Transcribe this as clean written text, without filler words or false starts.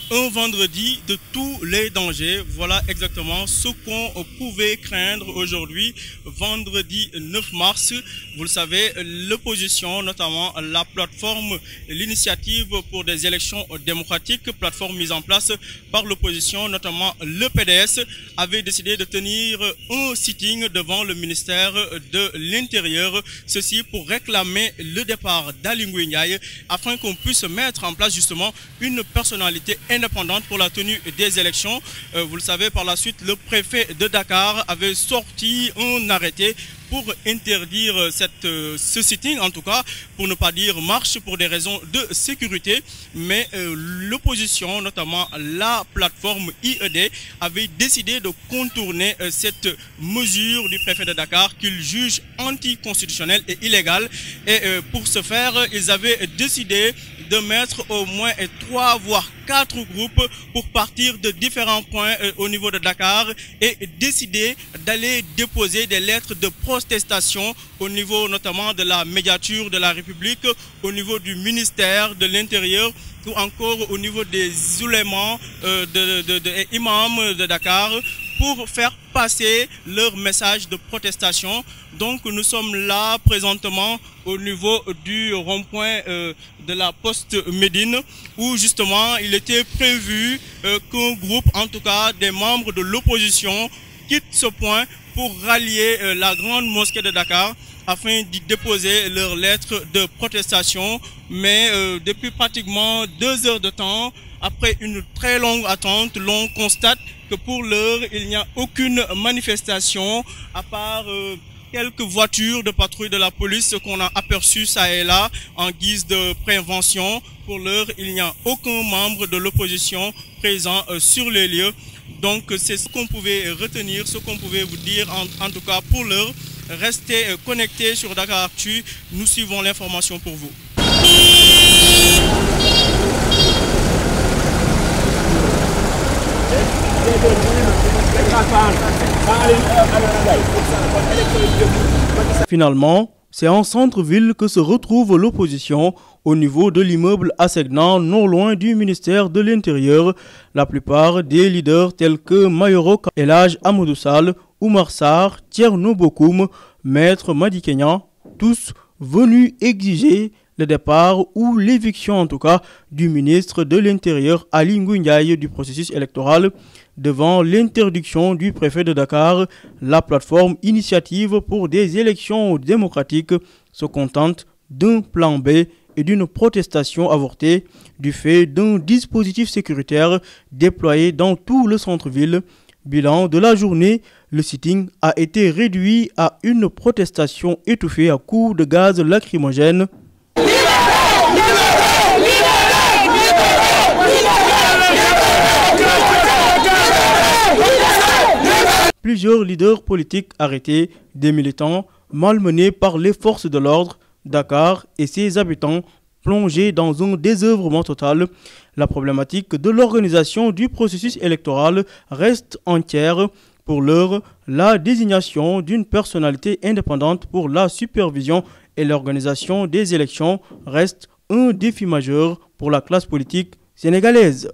Un vendredi de tous les dangers, voilà exactement ce qu'on pouvait craindre aujourd'hui, vendredi 9 mars. Vous le savez, l'opposition, notamment la plateforme, l'initiative pour des élections démocratiques, plateforme mise en place par l'opposition, notamment le PDS, avait décidé de tenir un sitting devant le ministère de l'Intérieur, ceci pour réclamer le départ d'Aly Ngouille Ndiaye afin qu'on puisse mettre en place justement une personnalité indépendante pour la tenue des élections. Vous le savez, par la suite, le préfet de Dakar avait sorti un arrêté pour interdire ce sitting, en tout cas, pour ne pas dire marche, pour des raisons de sécurité. Mais l'opposition, notamment la plateforme IED, avait décidé de contourner cette mesure du préfet de Dakar qu'il juge anticonstitutionnelle et illégale. Et pour ce faire, ils avaient décidé de mettre au moins 3 voire 4 groupes pour partir de différents points au niveau de Dakar et décider d'aller déposer des lettres de protestation au niveau notamment de la médiature de la République, au niveau du ministère de l'Intérieur ou encore au niveau des oulémas imams de Dakar pour faire passer leur message de protestation. Donc nous sommes là présentement au niveau du rond-point de la Poste Médine où justement il était prévu qu'un groupe, en tout cas des membres de l'opposition, quitte ce point pour rallier la grande mosquée de Dakar afin d'y déposer leurs lettres de protestation. Mais depuis pratiquement 2 heures de temps, après une très longue attente, l'on constate que pour l'heure, il n'y a aucune manifestation à part quelques voitures de patrouille de la police qu'on a aperçues ça et là en guise de prévention. Pour l'heure, il n'y a aucun membre de l'opposition présent sur les lieux. Donc c'est ce qu'on pouvait retenir, ce qu'on pouvait vous dire en tout cas pour l'heure. Restez connectés sur Dakaractu, nous suivons l'information pour vous. Finalement, c'est en centre-ville que se retrouve l'opposition au niveau de l'immeuble Assegnan, non loin du ministère de l'Intérieur. La plupart des leaders tels que Mayoro El Hadj Amadou Sall, Oumar Sarr, Thierno Bokoum, Maître Madi Kenya, tous venus exiger le départ ou l'éviction en tout cas du ministre de l'Intérieur Aly Ngouille Ndiaye du processus électoral. Devant l'interdiction du préfet de Dakar, la plateforme Initiative pour des élections démocratiques se contente d'un plan B et d'une protestation avortée du fait d'un dispositif sécuritaire déployé dans tout le centre-ville. Bilan de la journée, le sitting a été réduit à une protestation étouffée à coups de gaz lacrymogène. Plusieurs leaders politiques arrêtés, des militants malmenés par les forces de l'ordre, Dakar et ses habitants plongés dans un désœuvrement total. La problématique de l'organisation du processus électoral reste entière. Pour l'heure, la désignation d'une personnalité indépendante pour la supervision et l'organisation des élections reste un défi majeur pour la classe politique sénégalaise.